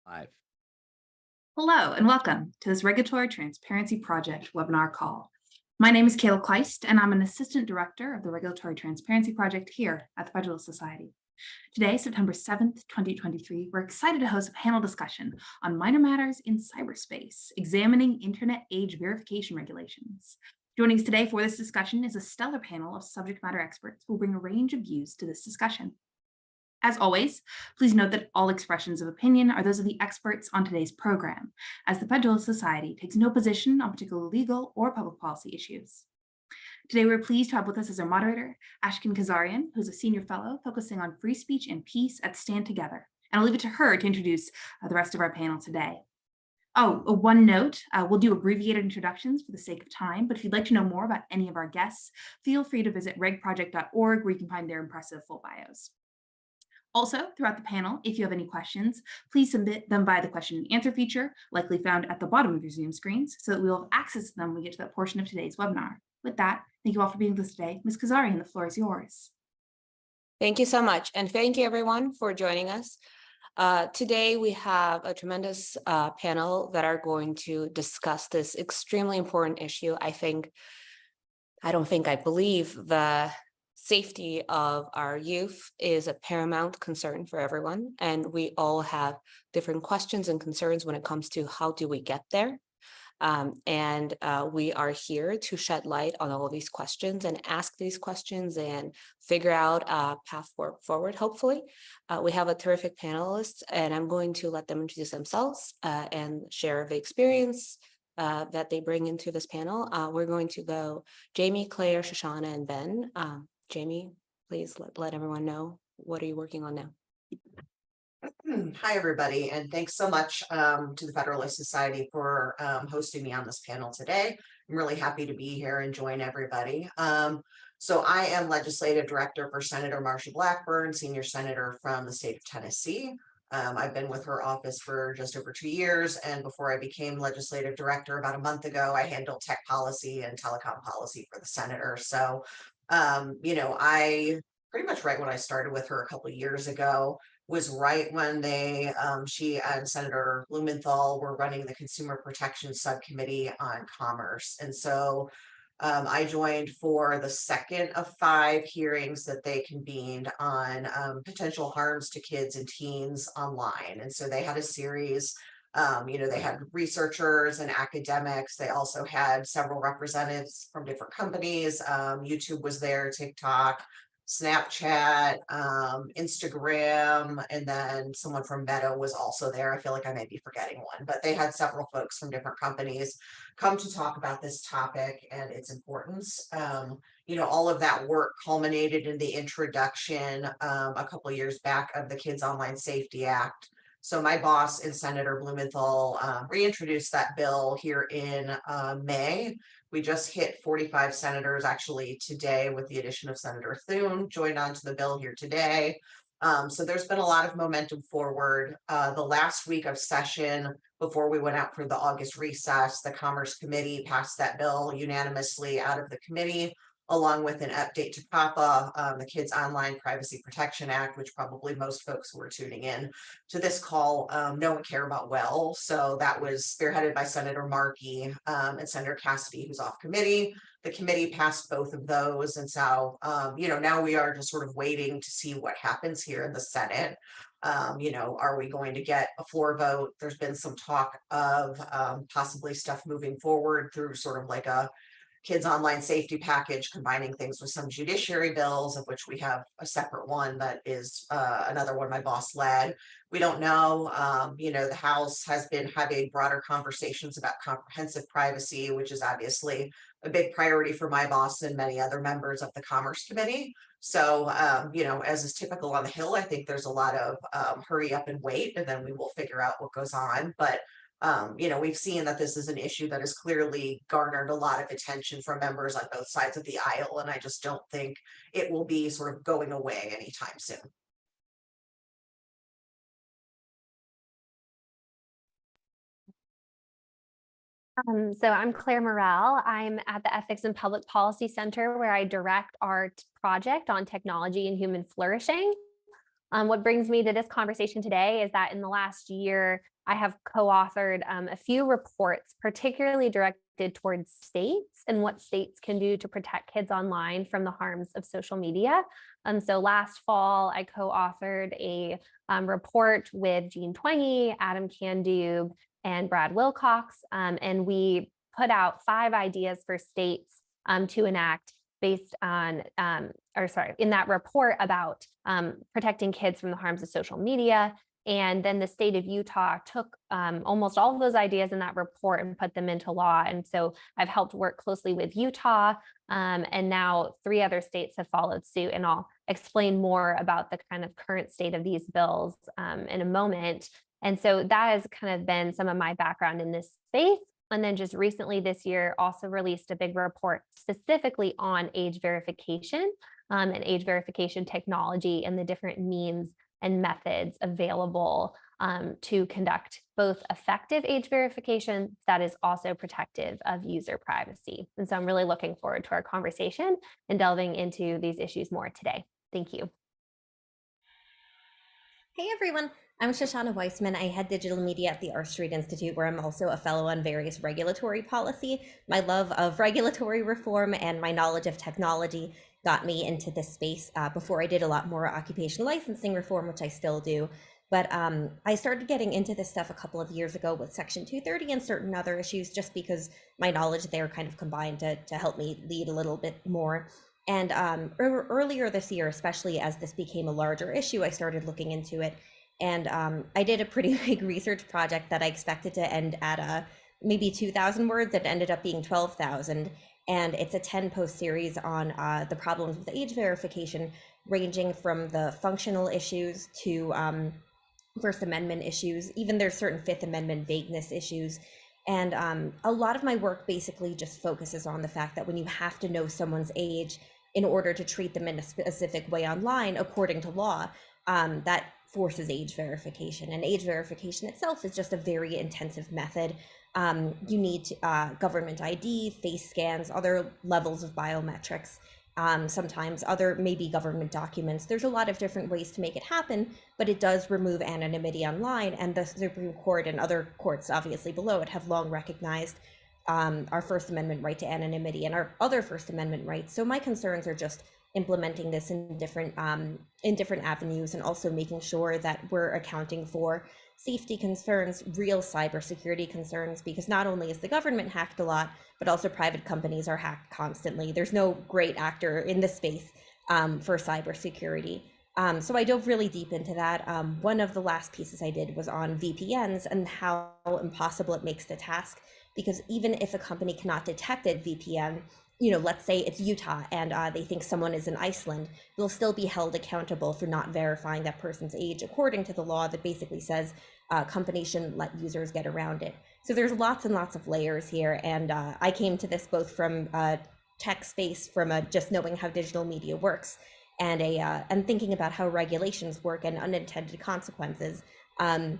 Live. Hello and welcome to this Regulatory Transparency Project webinar call. My name is Kayla Kleist and I'm an Assistant Director of the Regulatory Transparency Project here at the Federalist Society. Today, September 7th, 2023, we're excited to host a panel discussion on minor matters in cyberspace, examining internet age verification regulations. Joining us today for this discussion is a stellar panel of subject matter experts who will bring a range of views to this discussion. As always, please note that all expressions of opinion are those of the experts on today's program, as the Federalist Society takes no position on particular legal or public policy issues. Today, we're pleased to have with us as our moderator, Ashkhen Kazaryan, who's a senior fellow focusing on free speech and peace at Stand Together. And I'll leave it to her to introduce the rest of our panel today. One note, we'll do abbreviated introductions for the sake of time, but if you'd like to know more about any of our guests, feel free to visit regproject.org where you can find their impressive full bios. Also, throughout the panel, if you have any questions, please submit them via the question and answer feature, likely found at the bottom of your Zoom screens, so that we will have access to them when we get to that portion of today's webinar. With that, thank you all for being with us today. Ms. Kazaryan, the floor is yours. Thank you so much. And thank you everyone for joining us. Today, we have a tremendous panel that are going to discuss this extremely important issue. I believe the safety of our youth is a paramount concern for everyone, and we all have different questions and concerns when it comes to how do we get there. We are here to shed light on all of these questions and ask these questions and figure out a path forward, hopefully. We have a terrific panelists, and I'm going to let them introduce themselves and share the experience that they bring into this panel. We're going to go Jamie, Clare, Shoshana, and Ben. Jamie, please let everyone know, what are you working on now? Hi, everybody, and thanks so much to the Federalist Society for hosting me on this panel today. I'm really happy to be here and join everybody. So I am Legislative Director for Senator Marsha Blackburn, Senior Senator from the state of Tennessee. I've been with her office for just over 2 years, and before I became Legislative Director about a month ago, I handled tech policy and telecom policy for the Senator. So I pretty much right when I started with her a couple of years ago was right when she and Senator Blumenthal were running the Consumer Protection Subcommittee on Commerce. And so I joined for the second of 5 hearings that they convened on potential harms to kids and teens online. And so they had a series. They had researchers and academics. They also had several representatives from different companies. YouTube was there, TikTok, Snapchat, Instagram, and then someone from Meta was also there. I feel like I may be forgetting one, but they had several folks from different companies come to talk about this topic and its importance. All of that work culminated in the introduction a couple of years back of the Kids Online Safety Act. So my boss and Senator Blumenthal reintroduced that bill here in May. We just hit 45 senators actually today with the addition of Senator Thune joined onto the bill here today. So there's been a lot of momentum forward. The last week of session before we went out for the August recess, the Commerce Committee passed that bill unanimously out of the committee, along with an update to COPPA, the Kids Online Privacy Protection Act, which probably most folks who are tuning in to this call know and care about well. So that was spearheaded by Senator Markey and Senator Cassidy, who's off committee. The committee passed both of those. And so, now we are just sort of waiting to see what happens here in the Senate. Are we going to get a floor vote? There's been some talk of possibly stuff moving forward through sort of like a Kids Online Safety Package, combining things with some judiciary bills, of which we have a separate one that is another one my boss led. We don't know. The House has been having broader conversations about comprehensive privacy, which is obviously a big priority for my boss and many other members of the Commerce Committee. So, as is typical on the Hill, I think there's a lot of hurry up and wait, and then we will figure out what goes on. But we've seen that this is an issue that has clearly garnered a lot of attention from members on both sides of the aisle, and I just don't think it will be sort of going away anytime soon. So I'm Clare Morell. I'm at the Ethics and Public Policy Center, where I direct our project on technology and human flourishing. What brings me to this conversation today is that in the last year, I have co-authored a few reports, particularly directed towards states and what states can do to protect kids online from the harms of social media. So last fall, I co-authored a report with Jean Twenge, Adam Candube, and Brad Wilcox, and we put out 5 ideas for states to enact based on, in that report about protecting kids from the harms of social media. And then the state of Utah took almost all of those ideas in that report and put them into law. And so I've helped work closely with Utah, and now 3 other states have followed suit. And I'll explain more about the kind of current state of these bills in a moment. And so that has kind of been some of my background in this space. And then just recently this year also released a big report specifically on age verification and age verification technology and the different means and methods available to conduct both effective age verification that is also protective of user privacy. And so I'm really looking forward to our conversation and delving into these issues more today. Thank you. Hey everyone, I'm Shoshana Weissmann. I head digital media at the R Street Institute, where I'm also a fellow on various regulatory policy. My love of regulatory reform and my knowledge of technology got me into this space. Before I did a lot more occupational licensing reform, which I still do. But I started getting into this stuff a couple of years ago with Section 230 and certain other issues, just because my knowledge there kind of combined to help me lead a little bit more. And earlier this year, especially as this became a larger issue, I started looking into it. And I did a pretty big research project that I expected to end at maybe 2,000 words. It ended up being 12,000. And it's a 10-post series on the problems with age verification, ranging from the functional issues to First Amendment issues. Even there's certain Fifth Amendment vagueness issues. And a lot of my work basically just focuses on the fact that when you have to know someone's age in order to treat them in a specific way online, according to law, that forces age verification. And age verification itself is just a very intensive method. You need government ID, face scans, other levels of biometrics, sometimes other maybe government documents. There's a lot of different ways to make it happen, but it does remove anonymity online. And the Supreme Court and other courts obviously below it have long recognized our First Amendment right to anonymity and our other First Amendment rights. So my concerns are just implementing this in different avenues, and also making sure that we're accounting for safety concerns, real cybersecurity concerns, because not only is the government hacked a lot, but also private companies are hacked constantly. There's no great actor in this space for cybersecurity. So I dove really deep into that. One of the last pieces I did was on VPNs and how impossible it makes the task, because even if a company cannot detect a VPN, let's say it's Utah and they think someone is in Iceland, they'll still be held accountable for not verifying that person's age according to the law that basically says companies shouldn't let users get around it. So there's lots and lots of layers here. And I came to this both from tech space, from just knowing how digital media works, and thinking about how regulations work and unintended consequences. And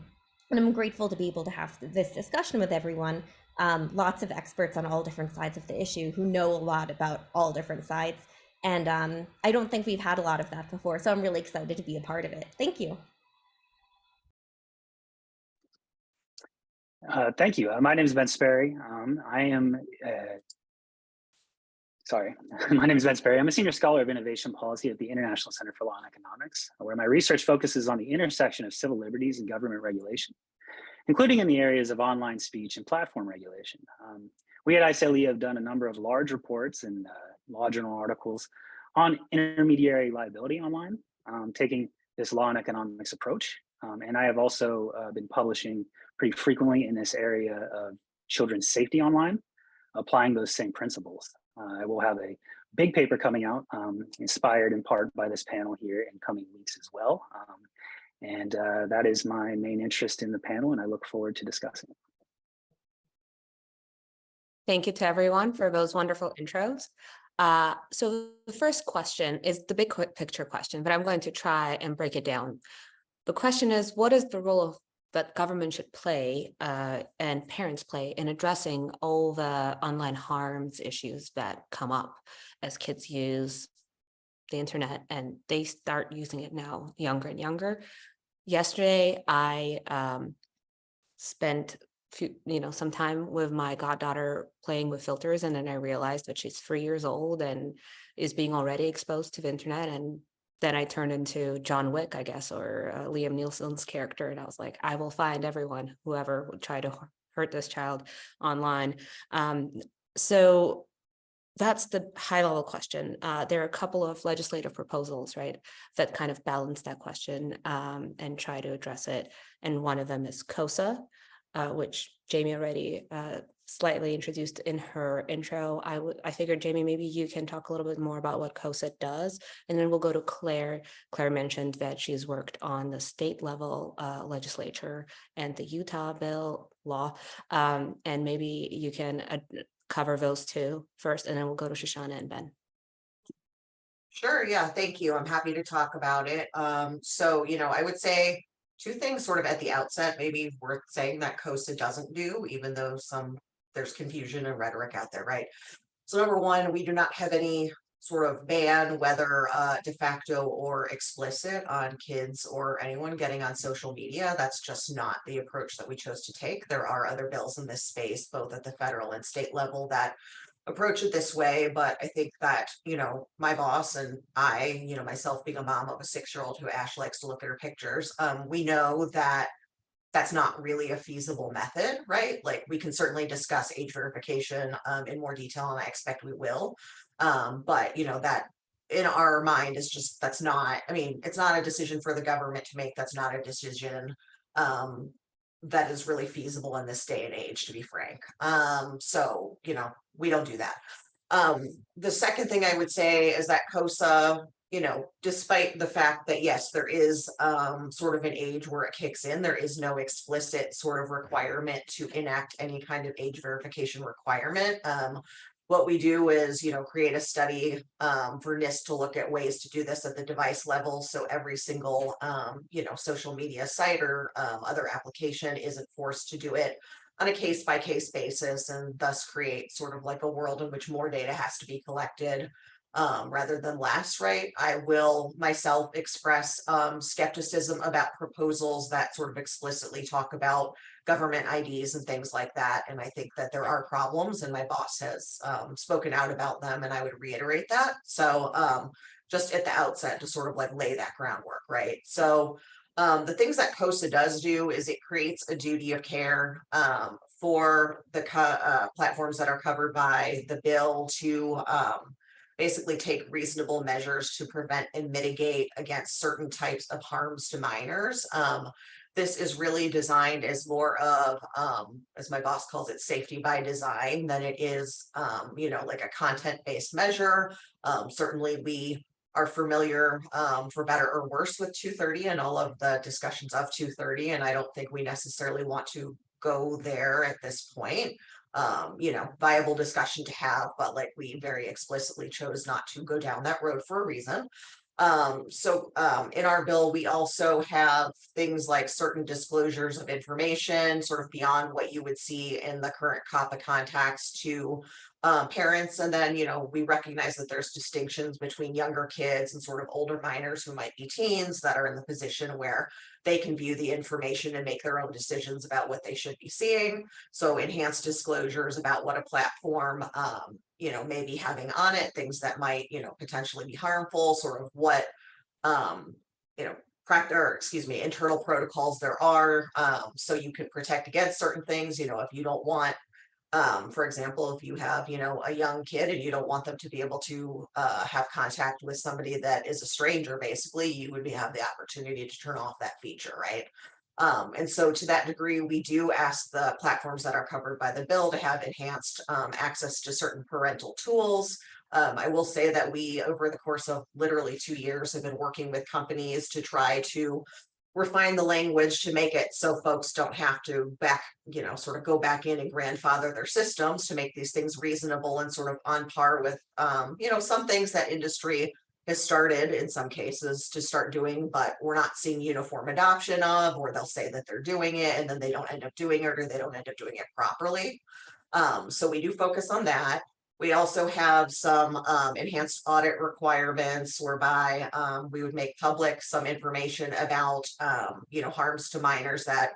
I'm grateful to be able to have this discussion with everyone. Lots of experts on all different sides of the issue who know a lot about all different sides. And I don't think we've had a lot of that before, so I'm really excited to be a part of it. Thank you. Thank you. My name is Ben Sperry. My name is Ben Sperry. I'm a senior scholar of innovation policy at the International Center for Law and Economics, where my research focuses on the intersection of civil liberties and government regulation, including in the areas of online speech and platform regulation. We at ICLE have done a number of large reports and law journal articles on intermediary liability online, taking this law and economics approach. And I have also been publishing pretty frequently in this area of children's safety online, applying those same principles. I will have a big paper coming out, inspired in part by this panel here in coming weeks as well. And that is my main interest in the panel, and I look forward to discussing it. Thank you to everyone for those wonderful intros. So the first question is the big picture question, but I'm going to try and break it down. The question is, what is the role that government should play and parents play in addressing all the online harms issues that come up as kids use the internet, and they start using it now younger and younger. Yesterday, I spent some time with my goddaughter playing with filters, and then I realized that she's 3 years old and is being already exposed to the internet. And then I turned into John Wick, I guess, or Liam Neeson's character, and I was like, I will find everyone, whoever would try to hurt this child online. So that's the high level question. There are a couple of legislative proposals, right, that kind of balance that question and try to address it. And one of them is COSA, which Jamie already slightly introduced in her intro. I figured, Jamie, maybe you can talk a little bit more about what COSA does, and then we'll go to Claire. Claire mentioned that she's worked on the state level legislature and the Utah bill law, and maybe you can cover those two first, and then we'll go to Shoshana and Ben. Sure, yeah, thank you. I'm happy to talk about it. So, I would say two things sort of at the outset, maybe worth saying that COSA doesn't do, even though there's confusion and rhetoric out there, right? So number one, we do not have any sort of ban, whether de facto or explicit, on kids or anyone getting on social media. That's just not the approach that we chose to take. There are other bills in this space, both at the federal and state level, that approach it this way. But I think that, my boss and I, myself being a mom of a 6-year-old who Ash likes to look at her pictures, we know that that's not really a feasible method, right? Like, we can certainly discuss age verification in more detail, and I expect we will. But that in our mind is just, it's not a decision for the government to make. That's not a decision that is really feasible in this day and age, to be frank. So, we don't do that. The second thing I would say is that COSA, despite the fact that, yes, there is sort of an age where it kicks in, there is no explicit sort of requirement to enact any kind of age verification requirement. What we do is, create a study for NIST to look at ways to do this at the device level. So every single, social media site or other application isn't forced to do it on a case-by-case basis, and thus create sort of like a world in which more data has to be collected rather than less, right? I will myself express skepticism about proposals that sort of explicitly talk about government IDs and things like that. And I think that there are problems, and my boss has spoken out about them, and I would reiterate that. So just at the outset to sort of like lay that groundwork, right? So the things that COSA does do is it creates a duty of care for the platforms that are covered by the bill to basically take reasonable measures to prevent and mitigate against certain types of harms to minors. This is really designed as more of, as my boss calls it, safety by design, than it is, like a content-based measure. Certainly we are familiar, for better or worse, with 230 and all of the discussions of 230, and I don't think we necessarily want to go there at this point. Viable discussion to have, but like, we very explicitly chose not to go down that road for a reason. So in our bill, we also have things like certain disclosures of information sort of beyond what you would see in the current COPPA contacts to parents. And then, we recognize that there's distinctions between younger kids and sort of older minors who might be teens that are in the position where they can view the information and make their own decisions about what they should be seeing. So enhanced disclosures about what a platform, may be having on it, things that might, potentially be harmful, sort of what, internal protocols there are, so you can protect against certain things. If you don't want, for example, if you have, a young kid and you don't want them to be able to have contact with somebody that is a stranger, basically, you would have the opportunity to turn off that feature, right? And so to that degree, we do ask the platforms that are covered by the bill to have enhanced access to certain parental tools. I will say that we, over the course of literally 2 years, have been working with companies to try to refine the language to make it so folks don't have to sort of go back in and grandfather their systems to make these things reasonable and sort of on par with, some things that industry has started in some cases to start doing, but we're not seeing uniform adoption of, or they'll say that they're doing it and then they don't end up doing it, or they don't end up doing it properly. So we do focus on that. We also have some enhanced audit requirements whereby we would make public some information about, harms to minors that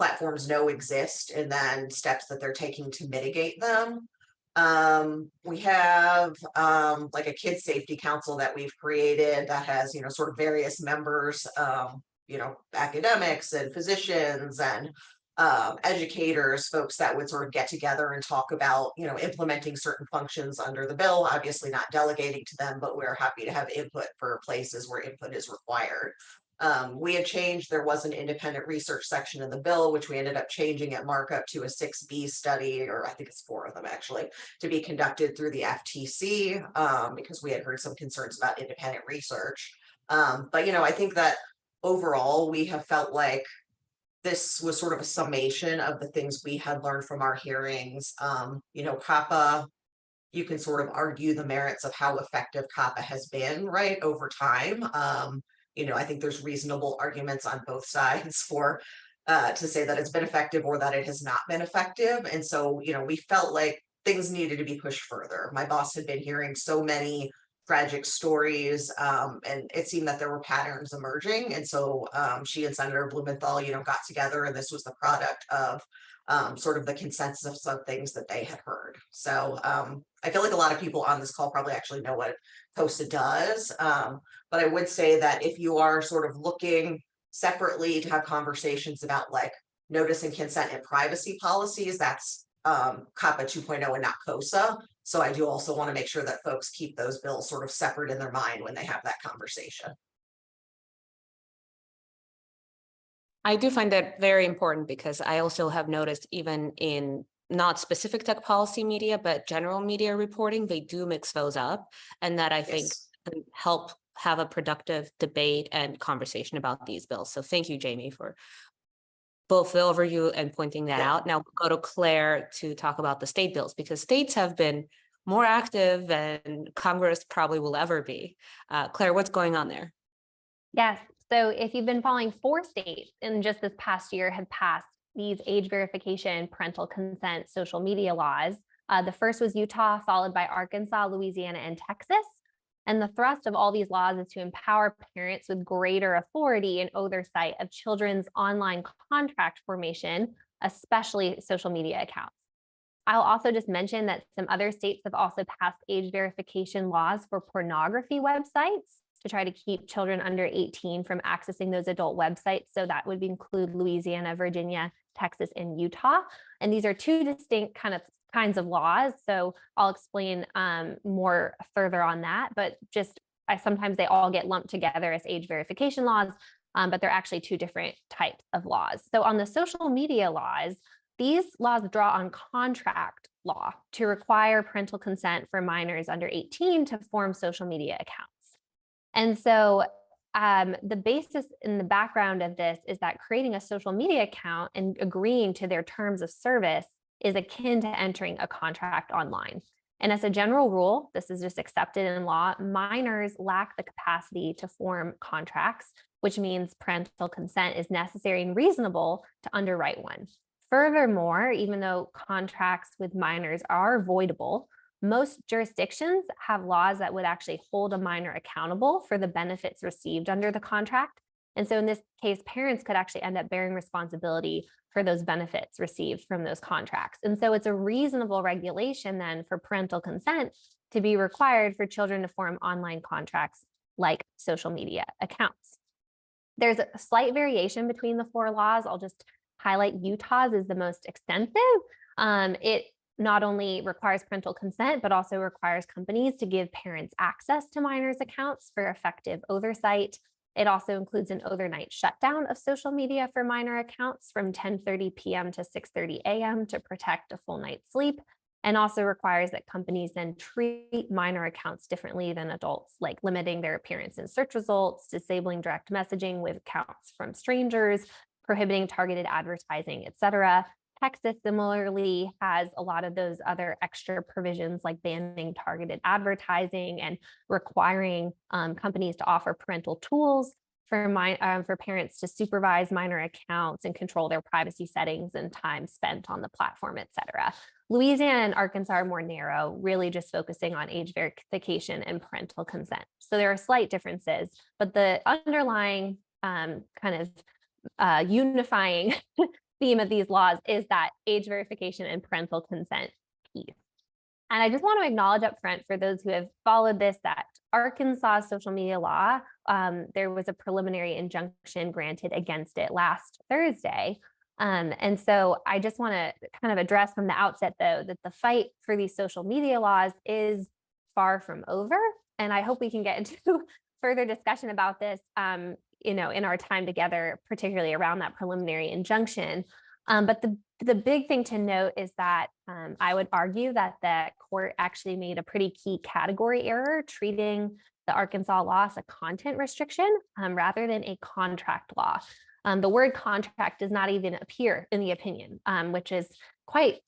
platforms know exist, and then steps that they're taking to mitigate them. We have like a kids safety council that we've created that has, sort of various members, academics and physicians and educators, folks that would sort of get together and talk about, implementing certain functions under the bill, obviously not delegating to them, but we're happy to have input for places where input is required. We had changed, there was an independent research section in the bill, which we ended up changing at markup to a 6B study, or I think it's 4 of them actually, to be conducted through the FTC, because we had heard some concerns about independent research. But, I think that overall, we have felt like this was sort of a summation of the things we had learned from our hearings. COPPA, you can sort of argue the merits of how effective COPPA has been, right, over time. I think there's reasonable arguments on both sides for to say that it's been effective or that it has not been effective. And so, we felt like things needed to be pushed further. My boss had been hearing so many tragic stories, and it seemed that there were patterns emerging. And so she and Senator Blumenthal, got together, and this was the product of sort of the consensus of things that they had heard. So I feel like a lot of people on this call probably actually know what COSA does. But I would say that if you are sort of looking separately to have conversations about like notice and consent and privacy policies, that's COPPA 2.0 and not COSA. So I do also want to make sure that folks keep those bills sort of separate in their mind when they have that conversation. I do find that very important because I also have noticed even in not specific tech policy media, but general media reporting, they do mix those up, and that I think can help have a productive debate and conversation about these bills. So thank you, Jamie, for both the overview and pointing that out. Now we'll go to Claire to talk about the state bills, because states have been more active than Congress probably will ever be. Claire, what's going on there? Yes. So if you've been following, 4 states in just this past year have passed these age verification, parental consent, social media laws. The first was Utah, followed by Arkansas, Louisiana, and Texas. And the thrust of all these laws is to empower parents with greater authority and oversight of children's online contract formation, especially social media accounts. I'll also just mention that some other states have also passed age verification laws for pornography websites to try to keep children under 18 from accessing those adult websites. So that would include Louisiana, Virginia, Texas, and Utah. And these are 2 distinct kinds of laws. So I'll explain more further on that, but sometimes they all get lumped together as age verification laws, but they're actually 2 different types of laws. So on the social media laws, these laws draw on contract law to require parental consent for minors under 18 to form social media accounts. And so the basis in the background of this is that creating a social media account and agreeing to their terms of service is akin to entering a contract online. And as a general rule, this is just accepted in law, minors lack the capacity to form contracts, which means parental consent is necessary and reasonable to underwrite one. Furthermore, even though contracts with minors are voidable, most jurisdictions have laws that would actually hold a minor accountable for the benefits received under the contract. And so in this case, parents could actually end up bearing responsibility for those benefits received from those contracts. And so it's a reasonable regulation then for parental consent to be required for children to form online contracts like social media accounts. There's a slight variation between the 4 laws. I'll just highlight Utah's is the most extensive. It not only requires parental consent, but also requires companies to give parents access to minors' accounts for effective oversight. It also includes an overnight shutdown of social media for minor accounts from 10:30 p.m. to 6:30 a.m. to protect a full night's sleep, and also requires that companies then treat minor accounts differently than adults, like limiting their appearance in search results, disabling direct messaging with accounts from strangers, prohibiting targeted advertising, etc. Texas similarly has a lot of those other extra provisions like banning targeted advertising and requiring companies to offer parental tools for parents to supervise minor accounts and control their privacy settings and time spent on the platform, etc. Louisiana and Arkansas are more narrow, really just focusing on age verification and parental consent. So there are slight differences, but the underlying unifying theme of these laws is that age verification and parental consent piece. And I just want to acknowledge up front for those who have followed this that Arkansas social media law, there was a preliminary injunction granted against it last Thursday. And so I just want to kind of address from the outset, though, that the fight for these social media laws is far from over. And I hope we can get into further discussion about this, in our time together, particularly around that preliminary injunction. But the big thing to note is that I would argue that the court actually made a pretty key category error treating the Arkansas law as a content restriction rather than a contract law. The word contract does not even appear in the opinion, which is quite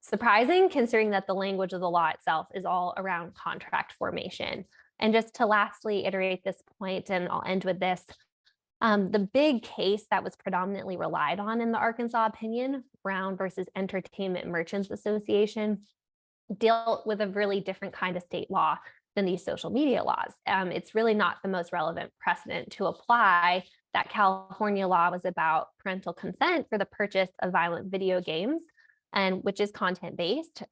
surprising considering that the language of the law itself is all around contract formation. And just to lastly iterate this point, and I'll end with this, the big case that was predominantly relied on in the Arkansas opinion, Brown versus Entertainment Merchants Association, dealt with a really different kind of state law than these social media laws. It's really not the most relevant precedent to apply. That California law was about parental consent for the purchase of violent video games, and which is content-based.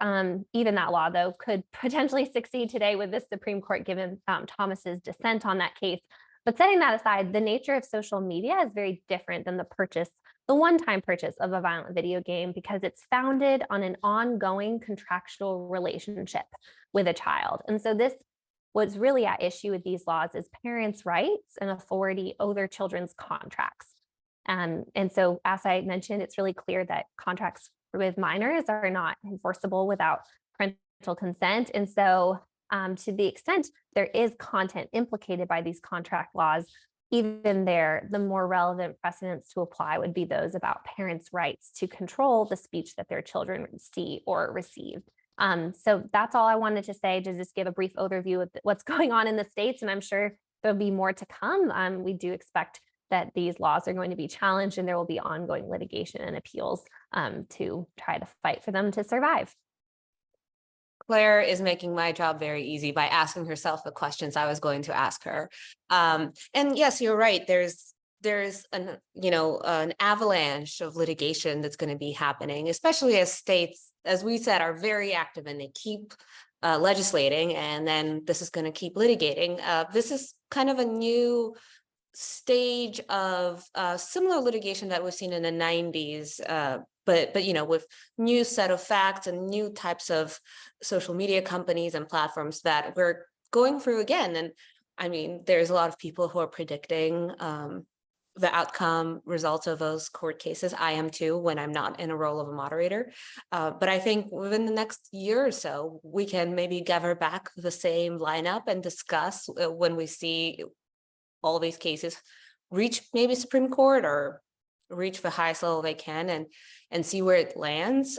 Even that law, though, could potentially succeed today with the Supreme Court given Thomas's dissent on that case. But setting that aside, the nature of social media is very different than the one-time purchase of a violent video game, because it's founded on an ongoing contractual relationship with a child. And so this, what's really at issue with these laws is parents' rights and authority over their children's contracts. And so, as I mentioned, it's really clear that contracts with minors are not enforceable without parental consent. And so to the extent there is content implicated by these contract laws, even there, the more relevant precedents to apply would be those about parents' rights to control the speech that their children see or receive. So that's all I wanted to say, to just give a brief overview of what's going on in the states, and I'm sure there'll be more to come. We do expect that these laws are going to be challenged, and there will be ongoing litigation and appeals to try to fight for them to survive. Claire is making my job very easy by asking herself the questions I was going to ask her. And yes, you're right. There's an avalanche of litigation that's going to be happening, especially as states, as we said, are very active and they keep legislating, and then this is going to keep litigating. This is kind of a new stage of similar litigation that we've seen in the 90s, but with new set of facts and new types of social media companies and platforms that we're going through again. And I mean, there's a lot of people who are predicting the outcome results of those court cases. I am too, when I'm not in a role of a moderator. But I think within the next year or so, we can maybe gather back the same lineup and discuss when we see all these cases reach maybe Supreme Court or reach the highest level they can, and see where it lands.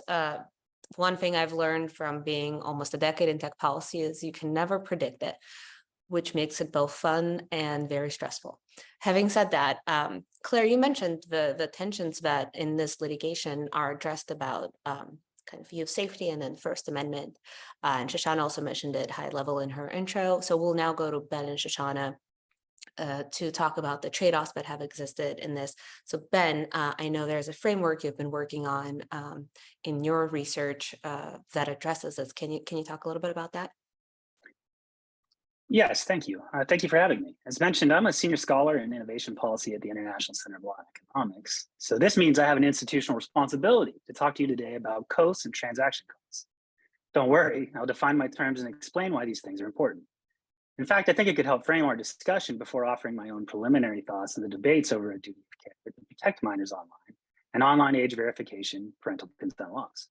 One thing I've learned from being almost a decade in tech policy is you can never predict it, which makes it both fun and very stressful. Having said that, Claire, you mentioned the tensions that in this litigation are addressed about kind of view of safety and then First Amendment. And Shoshana also mentioned it high level in her intro. So we'll now go to Ben and Shoshana to talk about the trade-offs that have existed in this. So Ben, I know there's a framework you've been working on in your research that addresses this. Can you talk a little bit about that? Yes, thank you. Thank you for having me. As mentioned, I'm a senior scholar in innovation policy at the International Center for Law and Economics. So this means I have an institutional responsibility to talk to you today about costs and transaction costs. Don't worry, I'll define my terms and explain why these things are important. In fact, I think it could help frame our discussion before offering my own preliminary thoughts on the debates over a duty of care to protect minors online and online age verification parental consent laws.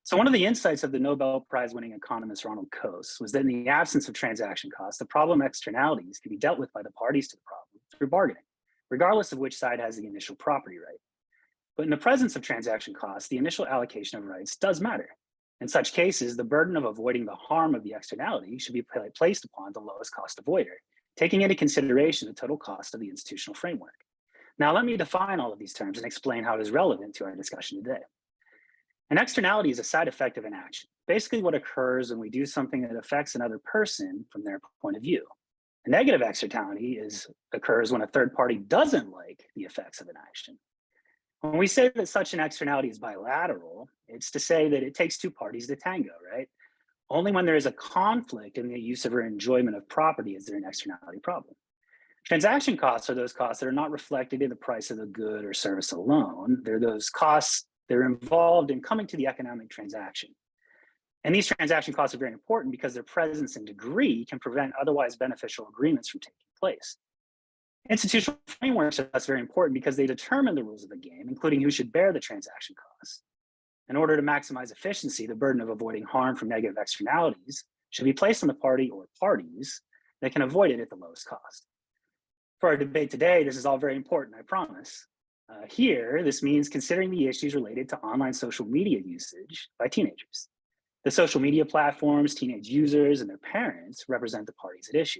So one of the insights of the Nobel Prize winning economist Ronald Coase was that in the absence of transaction costs, the problem externalities can be dealt with by the parties to the problem through bargaining, regardless of which side has the initial property right. But in the presence of transaction costs, the initial allocation of rights does matter. In such cases, the burden of avoiding the harm of the externality should be placed upon the lowest cost avoider, taking into consideration the total cost of the institutional framework. Now, let me define all of these terms and explain how it is relevant to our discussion today. An externality is a side effect of an action, basically what occurs when we do something that affects another person from their point of view. A negative externality occurs when a third party doesn't like the effects of an action. When we say that such an externality is bilateral, it's to say that it takes two parties to tango, right? Only when there is a conflict in the use of or enjoyment of property is there an externality problem. Transaction costs are those costs that are not reflected in the price of the good or service alone. They're those costs that are involved in coming to the economic transaction. And these transaction costs are very important because their presence and degree can prevent otherwise beneficial agreements from taking place. Institutional frameworks are thus very important because they determine the rules of the game, including who should bear the transaction costs. In order to maximize efficiency, the burden of avoiding harm from negative externalities should be placed on the party or parties that can avoid it at the lowest cost. For our debate today, this is all very important, I promise. Here, this means considering the issues related to online social media usage by teenagers. The social media platforms, teenage users, and their parents represent the parties at issue.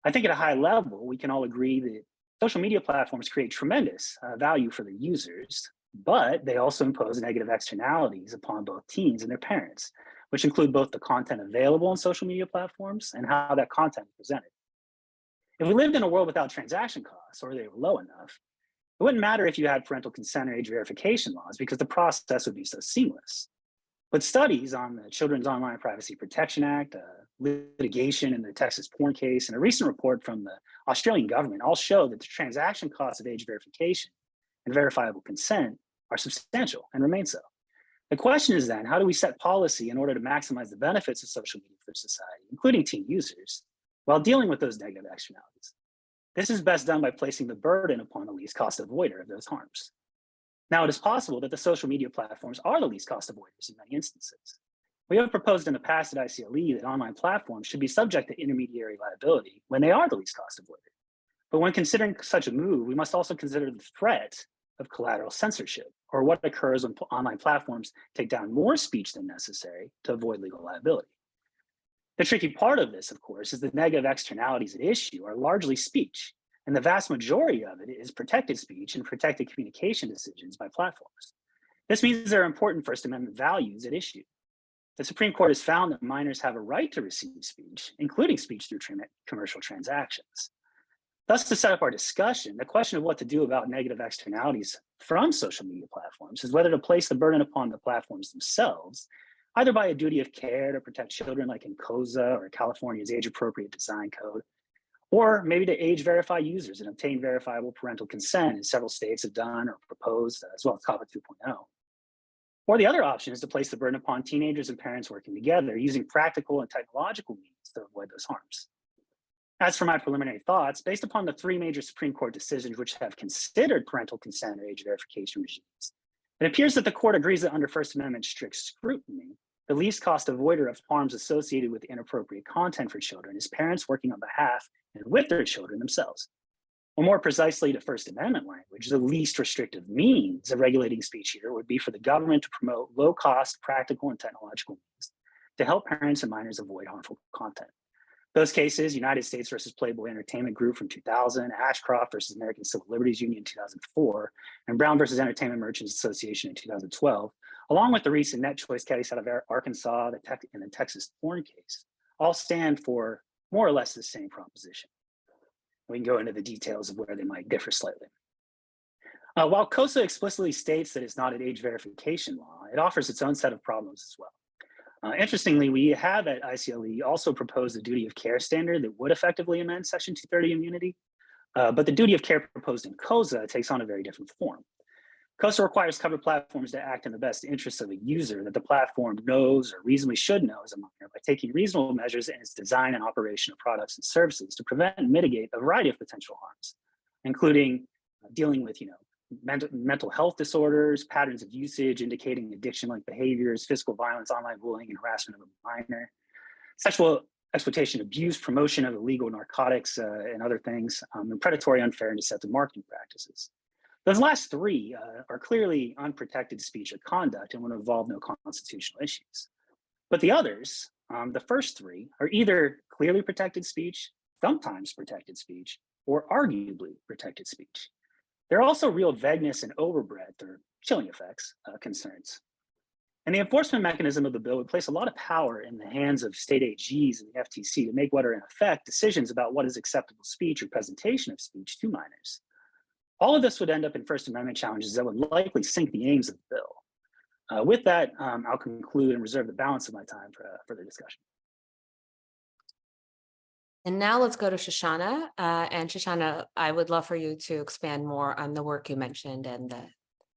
I think at a high level, we can all agree that social media platforms create tremendous value for their users, but they also impose negative externalities upon both teens and their parents, which include both the content available on social media platforms and how that content is presented. If we lived in a world without transaction costs, or they were low enough, it wouldn't matter if you had parental consent or age verification laws because the process would be so seamless. But studies on the Children's Online Privacy Protection Act, litigation in the Texas porn case, and a recent report from the Australian government all show that the transaction costs of age verification and verifiable consent are substantial and remain so. The question is then, how do we set policy in order to maximize the benefits of social media for society, including teen users, while dealing with those negative externalities? This is best done by placing the burden upon the least cost avoider of those harms. Now, it is possible that the social media platforms are the least cost avoiders in many instances. We have proposed in the past at ICLE that online platforms should be subject to intermediary liability when they are the least cost avoider. But when considering such a move, we must also consider the threat of collateral censorship, or what occurs when online platforms take down more speech than necessary to avoid legal liability. The tricky part of this, of course, is the negative externalities at issue are largely speech, and the vast majority of it is protected speech and protected communication decisions by platforms. This means there are important First Amendment values at issue. The Supreme Court has found that minors have a right to receive speech, including speech through commercial transactions. Thus, to set up our discussion, the question of what to do about negative externalities from social media platforms is whether to place the burden upon the platforms themselves, either by a duty of care to protect children like in COSA or California's age-appropriate design code, or maybe to age verify users and obtain verifiable parental consent, as several states have done or proposed, as well as COPPA 2.0. Or the other option is to place the burden upon teenagers and parents working together using practical and technological means to avoid those harms. As for my preliminary thoughts, based upon the three major Supreme Court decisions which have considered parental consent or age verification regimes, it appears that the court agrees that under First Amendment strict scrutiny, the least cost avoider of harms associated with inappropriate content for children is parents working on behalf and with their children themselves. Or more precisely to First Amendment language, the least restrictive means of regulating speech here would be for the government to promote low-cost, practical, and technological means to help parents and minors avoid harmful content. Those cases, United States versus Playboy Entertainment Group from 2000, Ashcroft versus American Civil Liberties Union in 2004, and Brown versus Entertainment Merchants Association in 2012, along with the recent net choice case out of Arkansas and the Texas porn case, all stand for more or less the same proposition. We can go into the details of where they might differ slightly. While COSA explicitly states that it's not an age verification law, it offers its own set of problems as well. Interestingly, we have at ICLE also proposed a duty of care standard that would effectively amend Section 230 immunity, but the duty of care proposed in COSA takes on a very different form. COSA requires covered platforms to act in the best interests of a user that the platform knows or reasonably should know as a minor by taking reasonable measures in its design and operation of products and services to prevent and mitigate a variety of potential harms, including dealing with, mental health disorders, patterns of usage indicating addiction-like behaviors, physical violence, online bullying, and harassment of a minor, sexual exploitation, abuse, promotion of illegal narcotics and other things, and predatory, unfair, and deceptive marketing practices. Those last three are clearly unprotected speech or conduct and would involve no constitutional issues. But the others, the first three, are either clearly protected speech, sometimes protected speech, or arguably protected speech. There are also real vagueness and overbreadth or chilling effects concerns. And the enforcement mechanism of the bill would place a lot of power in the hands of state AGs and the FTC to make what are in effect decisions about what is acceptable speech or presentation of speech to minors. All of this would end up in First Amendment challenges that would likely sink the aims of the bill. With that, I'll conclude and reserve the balance of my time for further discussion. And now let's go to Shoshana. And Shoshana, I would love for you to expand more on the work you mentioned and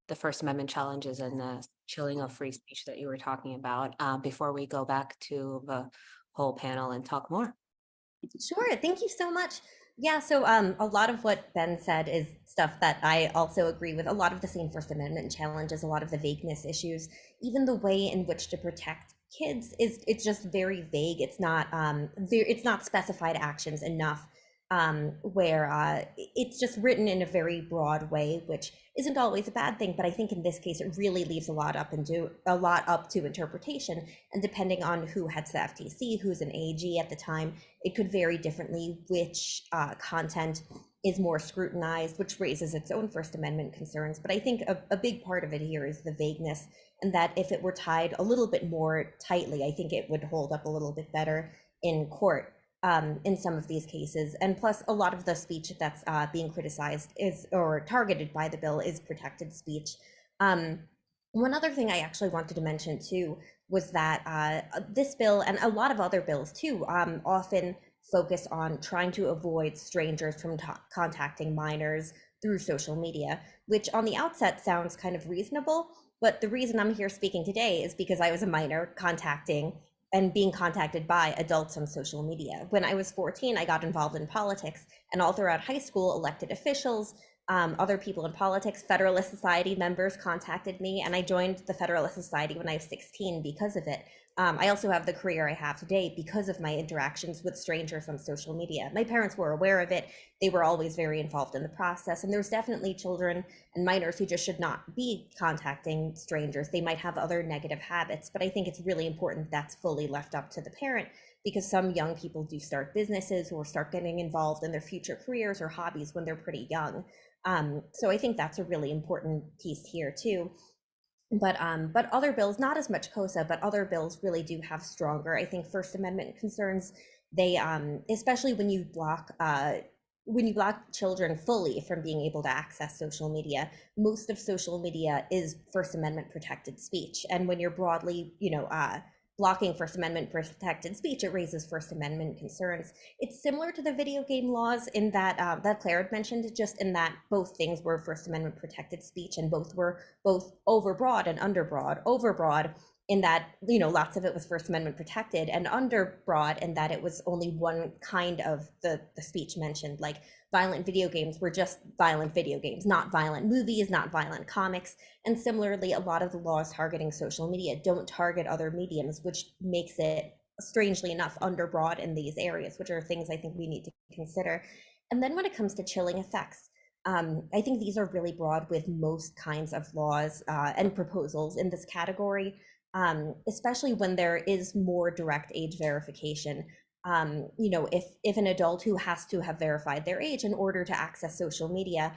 the First Amendment challenges and the chilling of free speech that you were talking about before we go back to the whole panel and talk more. Sure, thank you so much. Yeah, so a lot of what Ben said is stuff that I also agree with. A lot of the same First Amendment challenges, a lot of the vagueness issues, even the way in which to protect kids it's just very vague. It's not specified actions enough, where it's just written in a very broad way, which isn't always a bad thing. But I think in this case, it really leaves a lot up to interpretation. And depending on who heads the FTC, who's an AG at the time, it could vary differently which content is more scrutinized, which raises its own First Amendment concerns. But I think a big part of it here is the vagueness, and that if it were tied a little bit more tightly, I think it would hold up a little bit better in court in some of these cases. And plus, a lot of the speech that's being criticized or targeted by the bill is protected speech. One other thing I actually wanted to mention too was that this bill and a lot of other bills too often focus on trying to avoid strangers from contacting minors through social media, which on the outset sounds kind of reasonable. But the reason I'm here speaking today is because I was a minor contacting and being contacted by adults on social media. When I was 14, I got involved in politics, and all throughout high school, elected officials, other people in politics, Federalist Society members contacted me, and I joined the Federalist Society when I was 16 because of it. I also have the career I have today because of my interactions with strangers on social media. My parents were aware of it. They were always very involved in the process. And there's definitely children and minors who just should not be contacting strangers. They might have other negative habits, but I think it's really important that's fully left up to the parent, because some young people do start businesses or start getting involved in their future careers or hobbies when they're pretty young. So I think that's a really important piece here too. But other bills, not as much COSA, but other bills really do have stronger, I think, First Amendment concerns. They especially when you block children fully from being able to access social media. Most of social media is First Amendment protected speech, and when you're broadly, blocking First Amendment protected speech, it raises First Amendment concerns. It's similar to the video game laws in that that Clare had mentioned, just in that both things were First Amendment protected speech, and both were both overbroad and underbroad. Overbroad in that, lots of it was First Amendment protected, and underbroad in that it was only one kind of the speech mentioned, like violent video games were just violent video games, not violent movies, not violent comics. And similarly, a lot of the laws targeting social media don't target other mediums, which makes it, strangely enough, underbroad in these areas, which are things I think we need to consider. And then when it comes to chilling effects, I think these are really broad with most kinds of laws and proposals in this category, especially when there is more direct age verification. If an adult who has to have verified their age in order to access social media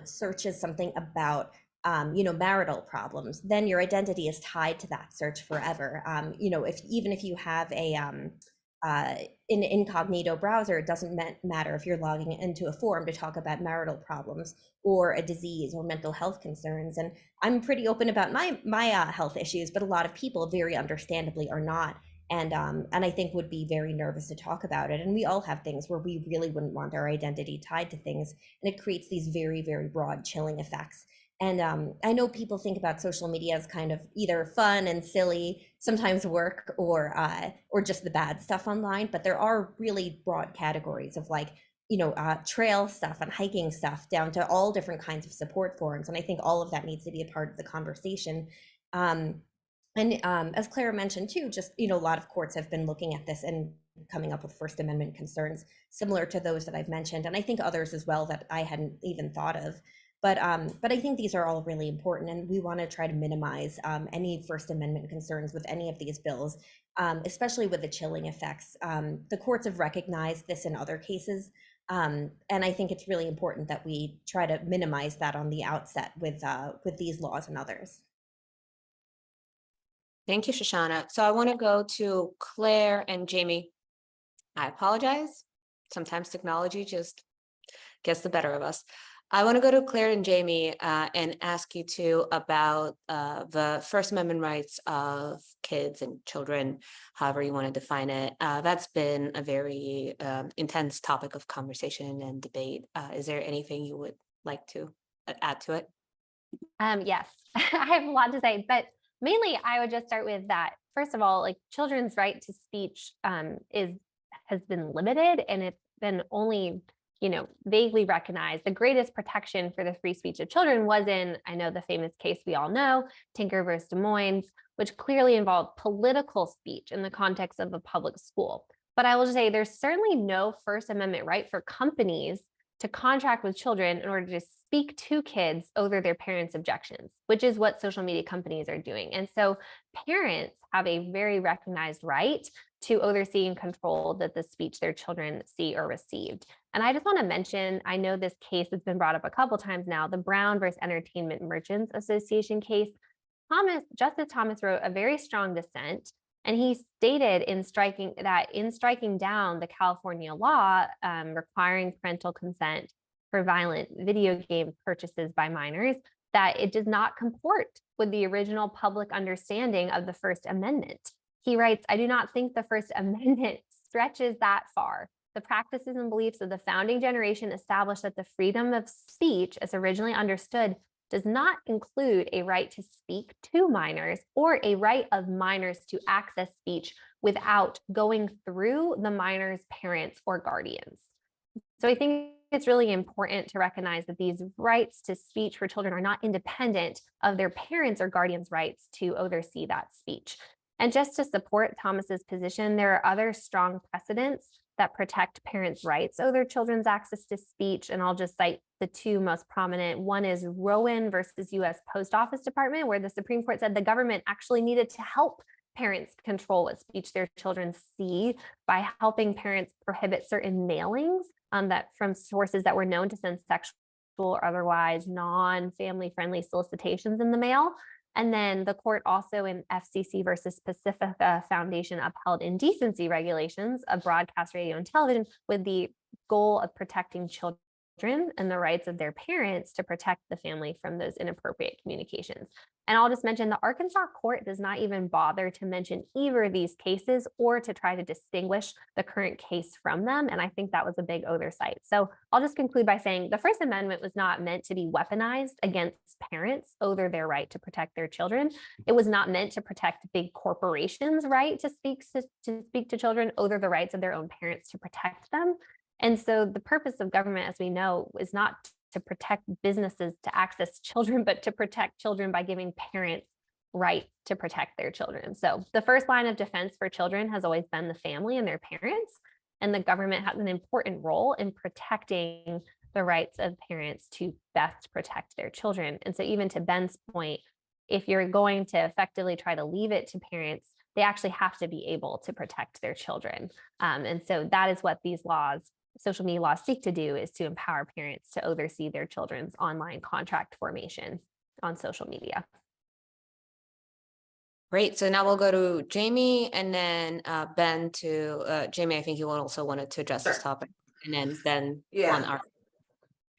searches something about marital problems, then your identity is tied to that search forever. If you have an incognito browser, it doesn't matter if you're logging into a forum to talk about marital problems or a disease or mental health concerns. And I'm pretty open about my health issues, but a lot of people very understandably are not. And I think would be very nervous to talk about it. And we all have things where we really wouldn't want our identity tied to things. And it creates these very, very broad chilling effects. And I know people think about social media as kind of either fun and silly, sometimes work, or just the bad stuff online. But there are really broad categories of trail stuff and hiking stuff down to all different kinds of support forums. And I think all of that needs to be a part of the conversation. And as Claire mentioned too, just, a lot of courts have been looking at this and coming up with First Amendment concerns similar to those that I've mentioned. And I think others as well that I hadn't even thought of. But I think these are all really important, and we want to try to minimize any First Amendment concerns with any of these bills, especially with the chilling effects. The courts have recognized this in other cases. And I think it's really important that we try to minimize that on the outset with these laws and others. Thank you, Shoshana. So I want to go to Claire and Jamie. I apologize. Sometimes technology just gets the better of us. I want to go to Claire and Jamie and ask you two about the First Amendment rights of kids and children, however you want to define it. That's been a very intense topic of conversation and debate. Is there anything you would like to add to it? Yes, I have a lot to say, but mainly I would just start with that. First of all, like children's right to speech has been limited, and it's been only vaguely recognized. The greatest protection for the free speech of children was in, I know the famous case we all know, Tinker versus Des Moines, which clearly involved political speech in the context of a public school. But I will just say there's certainly no First Amendment right for companies to contract with children in order to speak to kids over their parents' objections, which is what social media companies are doing. And so parents have a very recognized right to oversee and control the speech their children see or received. And I just want to mention, I know this case has been brought up a couple times now, the Brown versus Entertainment Merchants Association case. Justice Thomas wrote a very strong dissent, and he stated in striking down the California law requiring parental consent for violent video game purchases by minors, that it does not comport with the original public understanding of the First Amendment. He writes, "I do not think the First Amendment stretches that far. The practices and beliefs of the founding generation established that the freedom of speech, as originally understood, does not include a right to speak to minors or a right of minors to access speech without going through the minor's parents or guardians." So I think it's really important to recognize that these rights to speech for children are not independent of their parents' or guardians' rights to oversee that speech. And just to support Thomas's position, there are other strong precedents that protect parents' rights over children's access to speech. And I'll just cite the two most prominent. One is Rowan versus US Post Office Department, where the Supreme Court said the government actually needed to help parents control what speech their children see by helping parents prohibit certain mailings that from sources that were known to send sexual or otherwise non-family friendly solicitations in the mail. And then the court also in FCC versus Pacifica Foundation upheld indecency regulations of broadcast radio and television with the goal of protecting children and the rights of their parents to protect the family from those inappropriate communications. And I'll just mention the Arkansas court does not even bother to mention either of these cases or to try to distinguish the current case from them. And I think that was a big oversight. So I'll just conclude by saying the First Amendment was not meant to be weaponized against parents over their right to protect their children. It was not meant to protect big corporations' right to speak to children over the rights of their own parents to protect them. And so the purpose of government, as we know, is not to protect businesses to access children, but to protect children by giving parents rights to protect their children. So the first line of defense for children has always been the family and their parents, and the government has an important role in protecting the rights of parents to best protect their children. And so even to Ben's point, if you're going to effectively try to leave it to parents, they actually have to be able to protect their children. And so that is what these laws, social media laws, seek to do, is to empower parents to oversee their children's online contract formation on social media. Great. So now we'll go to Jamie and then Ben to Jamie. I think you also wanted to address this topic, and then Ben on our.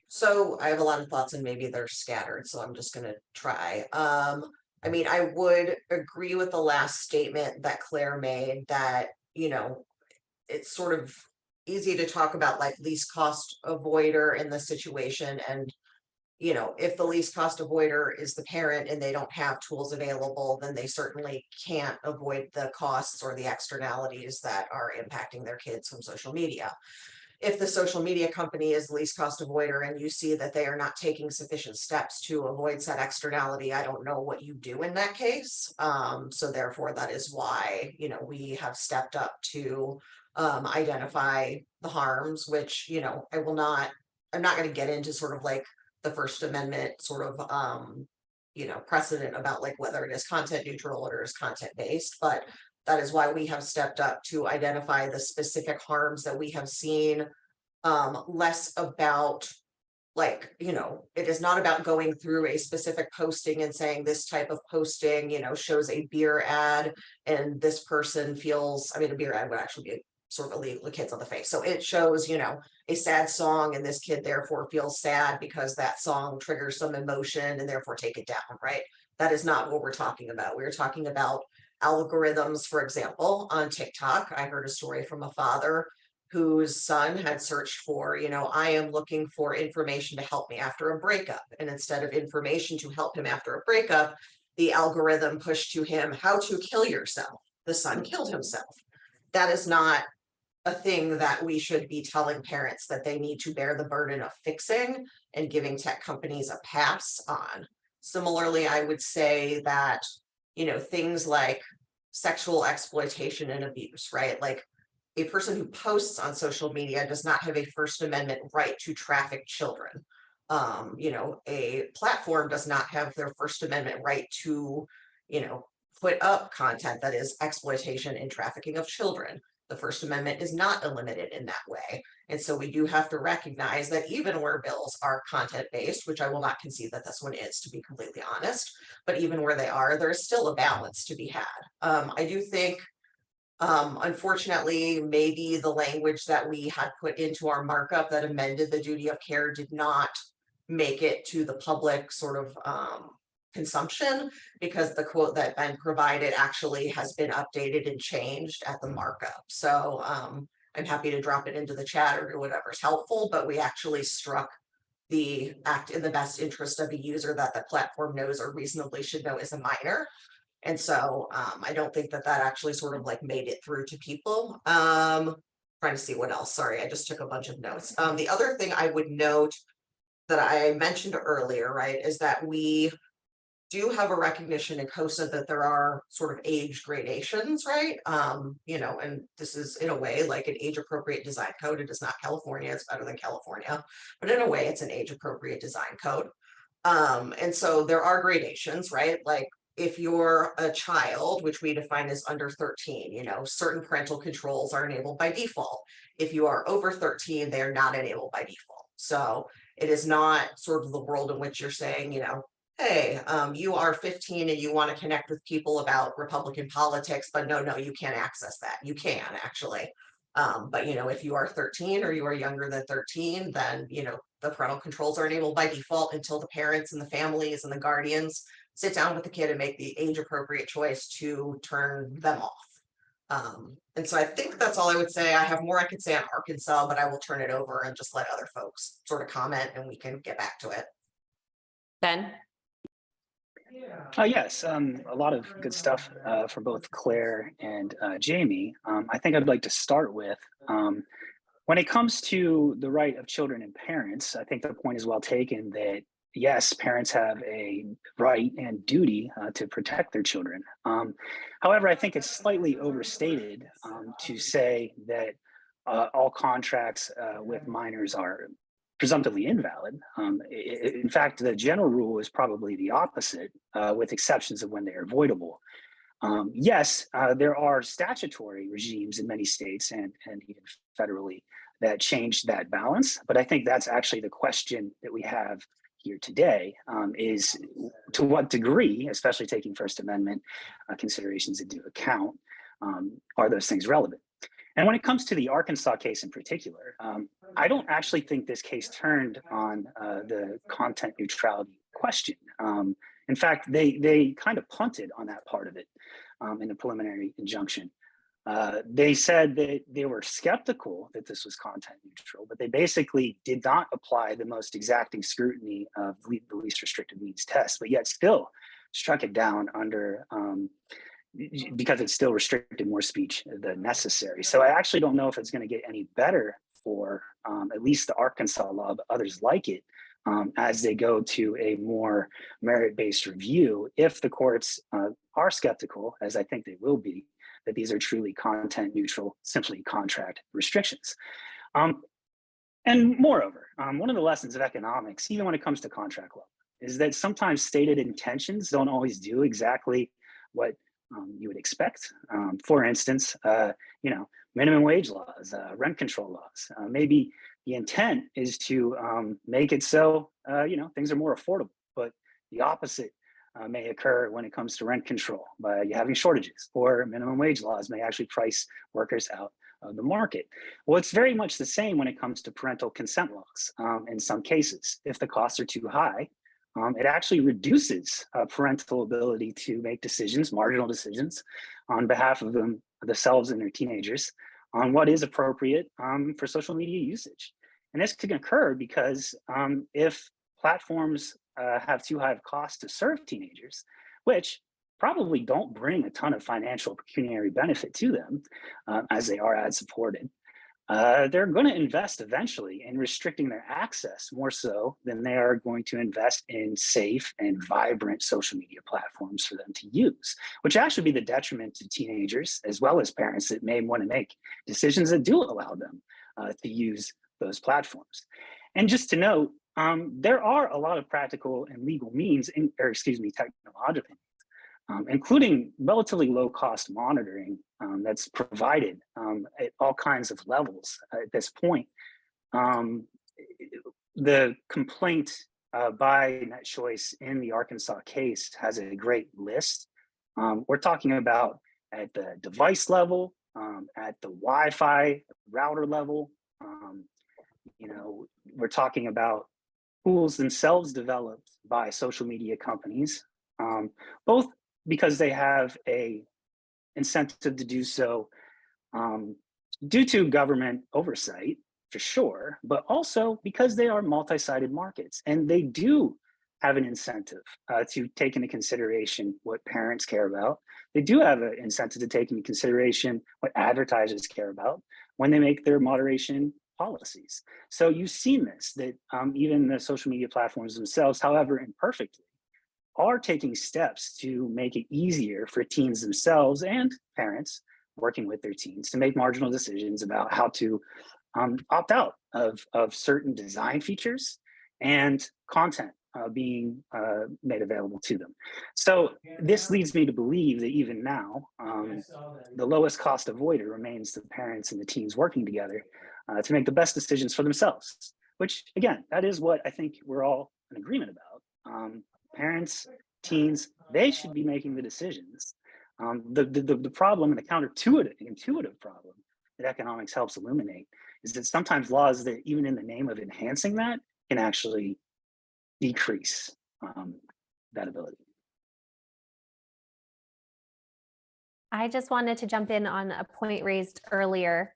So I have a lot of thoughts and maybe they're scattered, so I'm just going to try. I mean, I would agree with the last statement that Claire made that, it's sort of easy to talk about like least cost avoider in this situation. And, if the least cost avoider is the parent and they don't have tools available, then they certainly can't avoid the costs or the externalities that are impacting their kids from social media. If the social media company is the least cost avoider and you see that they are not taking sufficient steps to avoid said externality, I don't know what you do in that case. So therefore, that is why, we have stepped up to identify the harms, which, I'm not going to get into sort of like the First Amendment sort of, precedent about like whether it is content neutral or is content based, but that is why we have stepped up to identify the specific harms that we have seen, less about like, it is not about going through a specific posting and saying this type of posting, shows a beer ad and this person feels, I mean, a beer ad would actually be sort of illegal kids on the face. So it shows, a sad song, and this kid therefore feels sad because that song triggers some emotion and therefore take it down, right? That is not what we're talking about. We're talking about algorithms, for example, on TikTok. I heard a story from a father whose son had searched for, I am looking for information to help me after a breakup. And instead of information to help him after a breakup, the algorithm pushed to him how to kill yourself. The son killed himself. That is not a thing that we should be telling parents that they need to bear the burden of fixing and giving tech companies a pass on. Similarly, I would say that, things like sexual exploitation and abuse, right? Like, a person who posts on social media does not have a First Amendment right to traffic children. A platform does not have their First Amendment right to, put up content that is exploitation and trafficking of children. The First Amendment is not limited in that way. And so we do have to recognize that even where bills are content-based, which I will not concede that this one is, to be completely honest, but even where they are, there's still a balance to be had. I do think, unfortunately, maybe the language that we had put into our markup that amended the duty of care did not make it to the public sort of consumption, because the quote that Ben provided actually has been updated and changed at the markup. So I'm happy to drop it into the chat or do whatever's helpful, but we actually struck the act in the best interest of a user that the platform knows or reasonably should know is a minor. And so I don't think that actually sort of like made it through to people. Trying to see what else. Sorry, I just took a bunch of notes. The other thing I would note that I mentioned earlier, right, is that we do have a recognition in COSA that there are sort of age gradations, right? And this is in a way like an age appropriate design code. It is not California, it's better than California, but in a way it's an age appropriate design code. And so there are gradations, right? Like, if you're a child, which we define as under 13, certain parental controls are enabled by default. If you are over 13, they are not enabled by default. So it is not sort of the world in which you're saying, hey, you are 15 and you want to connect with people about Republican politics, but no, you can't access that. You can actually. But if you are 13 or you are younger than 13, then the parental controls are enabled by default until the parents and the families and the guardians sit down with the kid and make the age appropriate choice to turn them off. And so I think that's all I would say. I have more I could say on Arkansas, but I will turn it over and just let other folks sort of comment and we can get back to it. Ben? Yes, a lot of good stuff for both Claire and Jamie. I think I'd like to start with, when it comes to the right of children and parents, I think the point is well taken that yes, parents have a right and duty to protect their children. However, I think it's slightly overstated to say that all contracts with minors are presumptively invalid. In fact, the general rule is probably the opposite, with exceptions of when they are voidable. Yes, there are statutory regimes in many states and even federally that change that balance, but I think that's actually the question that we have here today, is to what degree, especially taking First Amendment considerations into account, are those things relevant? And when it comes to the Arkansas case in particular, I don't actually think this case turned on the content neutrality question. In fact, they kind of punted on that part of it in the preliminary injunction. They said that they were skeptical that this was content neutral, but they basically did not apply the most exacting scrutiny of the least restrictive means test, but yet still struck it down under because it still restricted more speech than necessary. So I actually don't know if it's going to get any better for at least the Arkansas law, but others like it, as they go to a more merit-based review, if the courts are skeptical, as I think they will be, that these are truly content neutral, simply contract restrictions. And moreover, one of the lessons of economics, even when it comes to contract law, is that sometimes stated intentions don't always do exactly what you would expect. For instance, minimum wage laws, rent control laws. Maybe the intent is to make it so things are more affordable, but the opposite may occur when it comes to rent control by having shortages, or minimum wage laws may actually price workers out of the market. Well, it's very much the same when it comes to parental consent laws. In some cases, if the costs are too high, it actually reduces parental ability to make decisions, marginal decisions, on behalf of themselves and their teenagers on what is appropriate for social media usage. And this can occur because if platforms have too high of cost to serve teenagers, which probably don't bring a ton of financial pecuniary benefit to them as they are ad supported, they're going to invest eventually in restricting their access more so than they are going to invest in safe and vibrant social media platforms for them to use, which actually be the detriment to teenagers as well as parents that may want to make decisions that do allow them to use those platforms. And just to note, there are a lot of practical and legal means, technological, including relatively low-cost monitoring that's provided at all kinds of levels at this point. The complaint by NetChoice in the Arkansas case has a great list. We're talking about at the device level, at the Wi-Fi router level. We're talking about tools themselves developed by social media companies, both because they have a incentive to do so due to government oversight, for sure, but also because they are multi-sided markets and they do have an incentive to take into consideration what parents care about. They do have an incentive to take into consideration what advertisers care about when they make their moderation policies. So you've seen this, that even the social media platforms themselves, however imperfectly, are taking steps to make it easier for teens themselves and parents working with their teens to make marginal decisions about how to opt out of certain design features and content being made available to them. So this leads me to believe that even now, the lowest cost avoider remains the parents and the teens working together to make the best decisions for themselves, which again, that is what I think we're all in agreement about. Parents, teens, they should be making the decisions. The problem and the intuitive problem that economics helps illuminate is that sometimes laws that even in the name of enhancing that can actually decrease that ability. I just wanted to jump in on a point raised earlier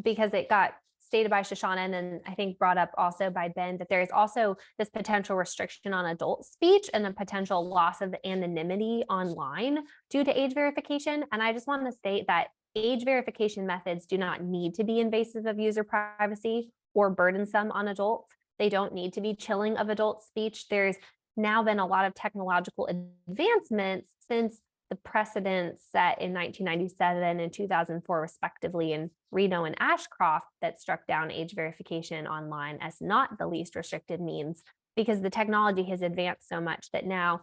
because it got stated by Shoshana and then I think brought up also by Ben that there is also this potential restriction on adult speech and the potential loss of anonymity online due to age verification. And I just want to state that age verification methods do not need to be invasive of user privacy or burdensome on adults. They don't need to be chilling of adult speech. There's now been a lot of technological advancements since the precedents set in 1997 and 2004, respectively, in Reno and Ashcroft that struck down age verification online as not the least restricted means, because the technology has advanced so much that now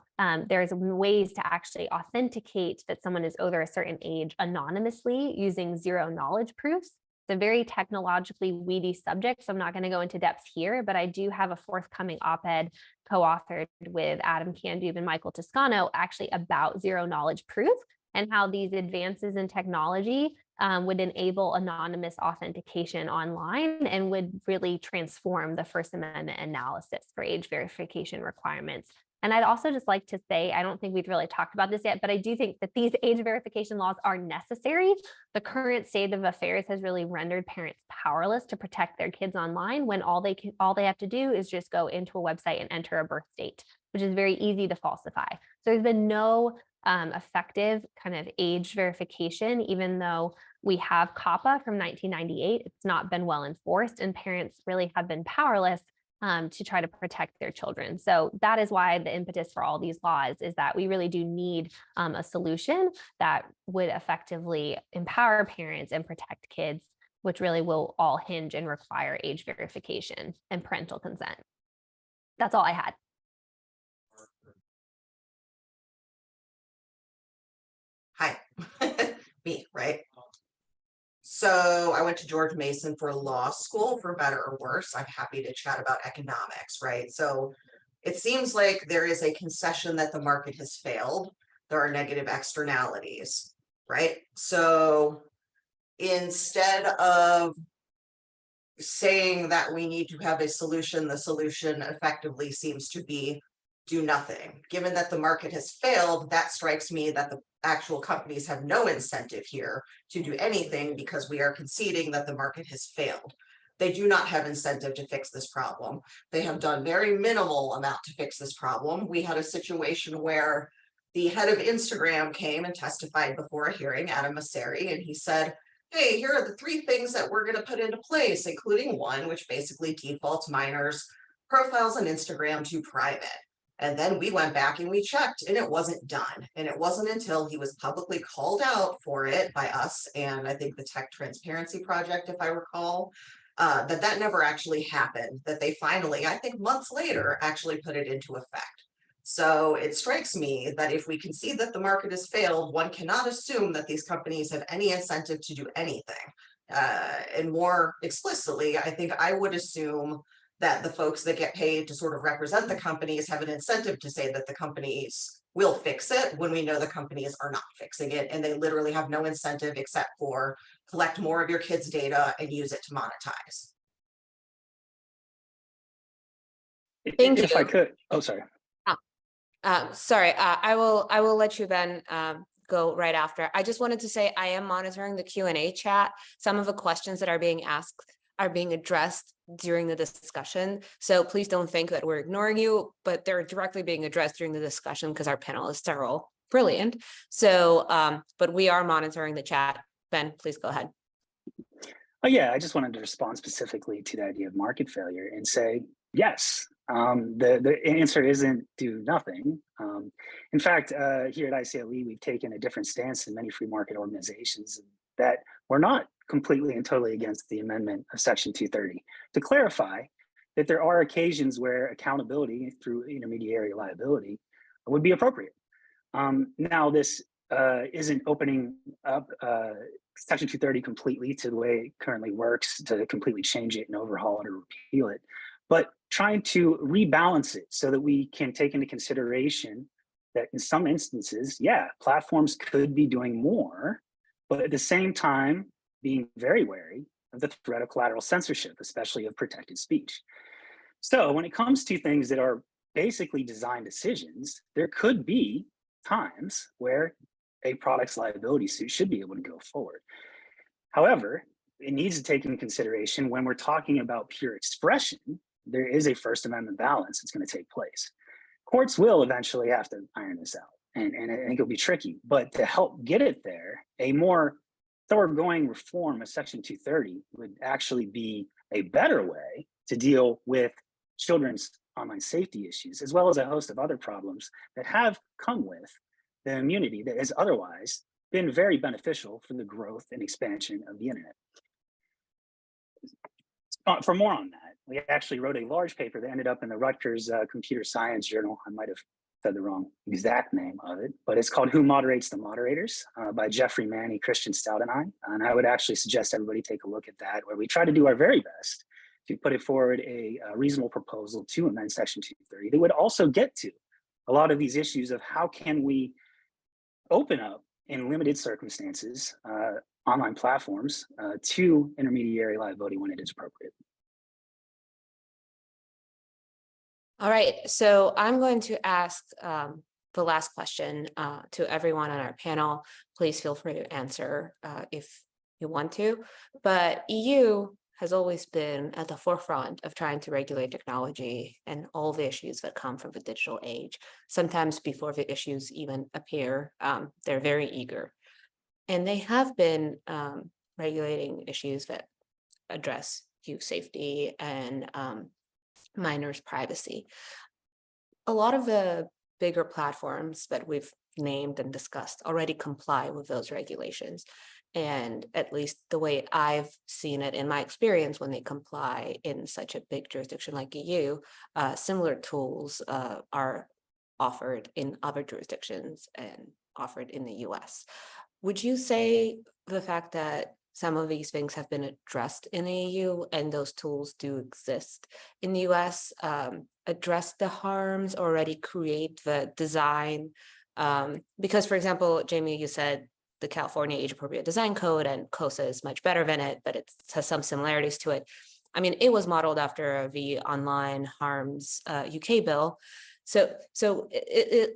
there's ways to actually authenticate that someone is over a certain age anonymously using zero knowledge proofs. It's a very technologically weedy subject, so I'm not going to go into depth here, but I do have a forthcoming op-ed co-authored with Adam Candube and Michael Toscano actually about zero knowledge proof and how these advances in technology would enable anonymous authentication online and would really transform the First Amendment analysis for age verification requirements. And I'd also just like to say, I don't think we've really talked about this yet, but I do think that these age verification laws are necessary. The current state of affairs has really rendered parents powerless to protect their kids online when all they have to do is just go into a website and enter a birth date, which is very easy to falsify. So there's been no effective kind of age verification, even though we have COPPA from 1998. It's not been well enforced and parents really have been powerless to try to protect their children. So that is why the impetus for all these laws is that we really do need a solution that would effectively empower parents and protect kids, which really will all hinge and require age verification and parental consent. That's all I had. Hi, me, right? So I went to George Mason for law school, for better or worse. I'm happy to chat about economics, right? So it seems like there is a concession that the market has failed. There are negative externalities, right? So instead of saying that we need to have a solution, the solution effectively seems to be do nothing. Given that the market has failed, that strikes me that the actual companies have no incentive here to do anything because we are conceding that the market has failed. They do not have incentive to fix this problem. They have done very minimal amount to fix this problem. We had a situation where the head of Instagram came and testified before a hearing, Adam Mosseri, and he said, hey, here are the 3 things that we're going to put into place, including one, which basically defaults minors' profiles on Instagram to private. And then we went back and we checked and it wasn't done. And it wasn't until he was publicly called out for it by us and I think the Tech Transparency Project, if I recall, that never actually happened, that they finally, I think months later, actually put it into effect. So it strikes me that if we can see that the market has failed, one cannot assume that these companies have any incentive to do anything. And more explicitly, I think I would assume that the folks that get paid to sort of represent the companies have an incentive to say that the companies will fix it when we know the companies are not fixing it. And they literally have no incentive except for collect more of your kids' data and use it to monetize. Thank If you. I could, oh, sorry. Sorry, I will let you then go right after. I just wanted to say I am monitoring the Q&A chat. Some of the questions that are being asked are being addressed during the discussion. So please don't think that we're ignoring you, but they're directly being addressed during the discussion because our panelists are all brilliant. So, but we are monitoring the chat. Ben, please go ahead. Oh yeah, I just wanted to respond specifically to the idea of market failure and say, yes, the answer isn't do nothing. In fact, here at ICLE, we've taken a different stance than many free market organizations that we're not completely and totally against the amendment of Section 230. To clarify that there are occasions where accountability through intermediary liability would be appropriate. Now, this isn't opening up Section 230 completely to the way it currently works, to completely change it and overhaul it or repeal it, but trying to rebalance it so that we can take into consideration that in some instances, yeah, platforms could be doing more, but at the same time, being very wary of the threat of collateral censorship, especially of protected speech. So when it comes to things that are basically design decisions, there could be times where a product's liability suit should be able to go forward. However, it needs to take into consideration when we're talking about pure expression, there is a First Amendment balance that's going to take place. Courts will eventually have to iron this out, and I think it'll be tricky, but to help get it there, a more thoroughgoing reform of Section 230 would actually be a better way to deal with children's online safety issues, as well as a host of other problems that have come with the immunity that has otherwise been very beneficial for the growth and expansion of the internet. For more on that, we actually wrote a large paper that ended up in the Rutgers Computer Science Journal. I might have said the wrong exact name of it, but it's called Who Moderates the Moderators by Jeffrey Manny, Christian Stout, and I. And I would actually suggest everybody take a look at that, where we try to do our very best to put it forward a reasonable proposal to amend Section 230 that would also get to a lot of these issues of how can we open up in limited circumstances online platforms to intermediary liability when it is appropriate. All right, so I'm going to ask the last question to everyone on our panel. Please feel free to answer if you want to, but EU has always been at the forefront of trying to regulate technology and all the issues that come from the digital age. Sometimes before the issues even appear, they're very eager. And they have been regulating issues that address youth safety and minors' privacy. A lot of the bigger platforms that we've named and discussed already comply with those regulations. And at least the way I've seen it in my experience, when they comply in such a big jurisdiction like EU, similar tools are offered in other jurisdictions and offered in the US. Would you say the fact that some of these things have been addressed in the EU and those tools do exist in the US address the harms, already create the design? Because, for example, Jamie, you said the California Age Appropriate Design Code, and COSA is much better than it, but it has some similarities to it. I mean, it was modeled after the Online Harms UK bill. So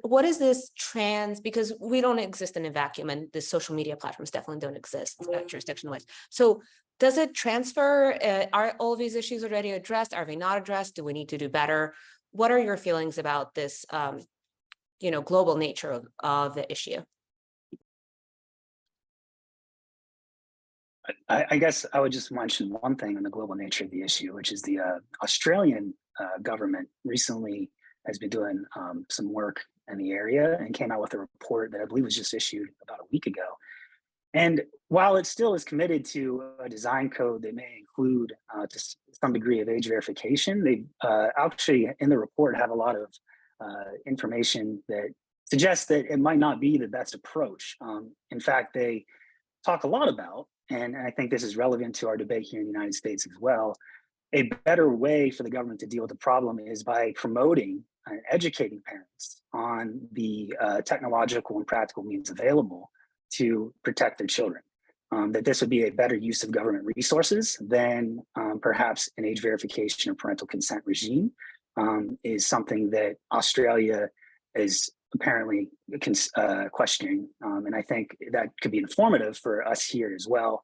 what is this trans, because we don't exist in a vacuum, and the social media platforms definitely don't exist jurisdiction-wise. So does it transfer? Are all of these issues already addressed? Are they not addressed? Do we need to do better? What are your feelings about this, global nature of the issue? I guess I would just mention one thing on the global nature of the issue, which is the Australian government recently has been doing some work in the area and came out with a report that I believe was just issued about a week ago. And while it still is committed to a design code that may include to some degree of age verification, they actually in the report have a lot of information that suggests that it might not be the best approach. In fact, they talk a lot about, and I think this is relevant to our debate here in the United States as well, a better way for the government to deal with the problem is by promoting and educating parents on the technological and practical means available to protect their children. That this would be a better use of government resources than perhaps an age verification or parental consent regime is something that Australia is apparently questioning. And I think that could be informative for us here as well.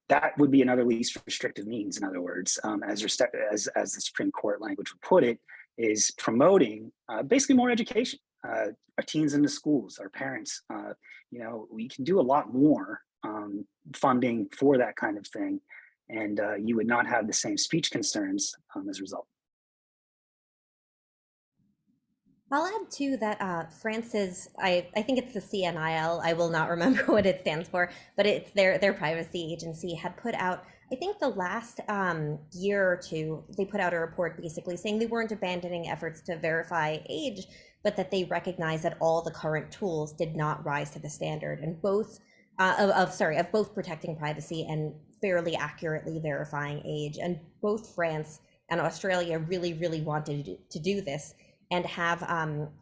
That would be another least restrictive means, in other words, as the Supreme Court language would put it, is promoting basically more education. Our teens in the schools, our parents, we can do a lot more funding for that kind of thing, and you would not have the same speech concerns as a result. I'll add too that France's, I think it's the CNIL, I will not remember what it stands for, but it's their privacy agency had put out, I think the last year or two, they put out a report basically saying they weren't abandoning efforts to verify age, but that they recognize that all the current tools did not rise to the standard, and both of both protecting privacy and fairly accurately verifying age. And both France and Australia really, really wanted to do this and have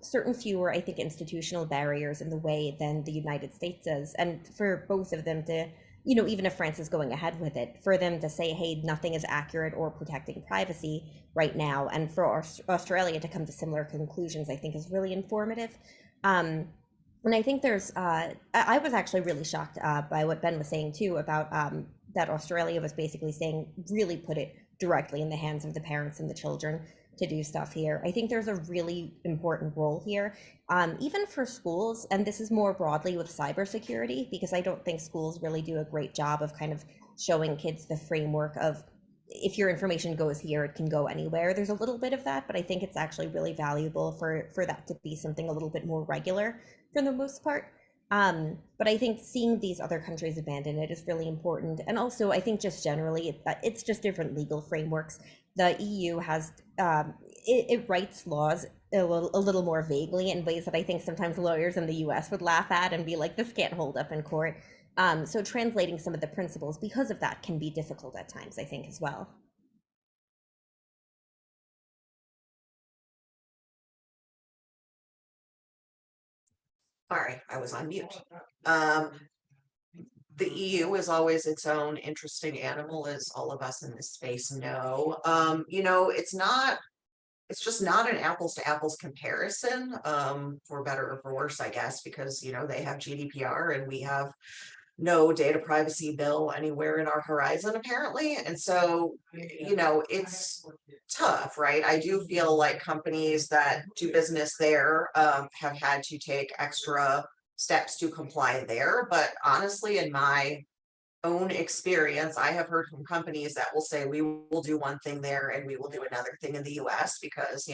certain fewer, I think, institutional barriers in the way than the United States does. And for both of them to, even if France is going ahead with it, for them to say, hey, nothing is accurate or protecting privacy right now, and for Australia to come to similar conclusions, I think is really informative. And I think there's, I was actually really shocked by what Ben was saying too about that Australia was basically saying, really put it directly in the hands of the parents and the children to do stuff here. I think there's a really important role here, even for schools, and this is more broadly with cybersecurity, because I don't think schools really do a great job of kind of showing kids the framework of, if your information goes here, it can go anywhere. There's a little bit of that, but I think it's actually really valuable for that to be something a little bit more regular for the most part. But I think seeing these other countries abandon it is really important. And also, I think just generally, it's just different legal frameworks. The EU has, it writes laws a little more vaguely in ways that I think sometimes lawyers in the US would laugh at and be like, this can't hold up in court. So translating some of the principles because of that can be difficult at times, I think, as well. Sorry, I was on mute. The EU is always its own interesting animal, as all of us in this space know. It's just not an apples to apples comparison, for better or for worse, I guess, because, they have GDPR and we have no data privacy bill anywhere in our horizon, apparently. And so, it's tough, right? I do feel like companies that do business there have had to take extra steps to comply there. But honestly, in my own experience, I have heard from companies that will say, we will do one thing there and we will do another thing in the US because,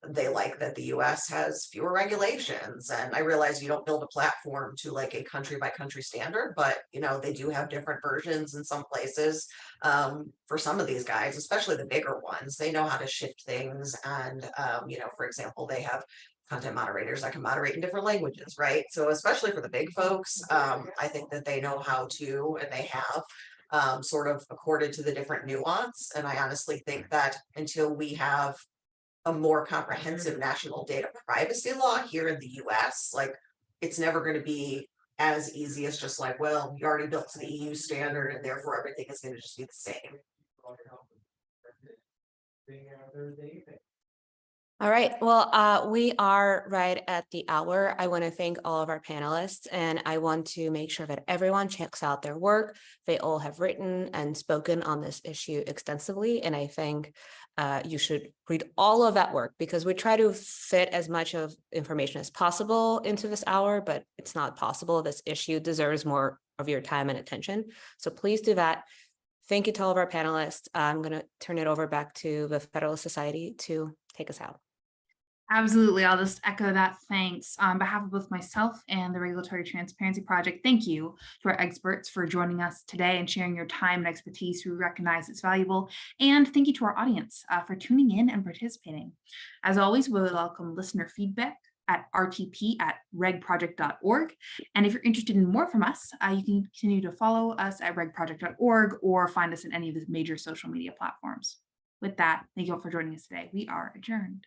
they like that the US has fewer regulations. And I realize you don't build a platform to like a country by country standard, but they do have different versions in some places. For some of these guys, especially the bigger ones, they know how to shift things. And for example, they have content moderators that can moderate in different languages, right? So especially for the big folks, I think that they know how to, and they have sort of accorded to the different nuance. And I honestly think that until we have a more comprehensive national data privacy law here in the US, like it's never going to be as easy as just like, well, you already built to the EU standard and therefore everything is going to just be the same. All right, well, we are right at the hour. I want to thank all of our panelists, and I want to make sure that everyone checks out their work. They all have written and spoken on this issue extensively, and I think you should read all of that work, because we try to fit as much of information as possible into this hour, but it's not possible. This issue deserves more of your time and attention. So please do that. Thank you to all of our panelists. I'm going to turn it over back to the Federalist Society to take us out. Absolutely. I'll just echo that thanks. On behalf of both myself and the Regulatory Transparency Project, thank you to our experts for joining us today and sharing your time and expertise. We recognize it's valuable. And thank you to our audience for tuning in and participating. As always, we welcome listener feedback at rtp@regproject.org. And if you're interested in more from us, you can continue to follow us at regproject.org or find us in any of the major social media platforms. With that, thank you all for joining us today. We are adjourned.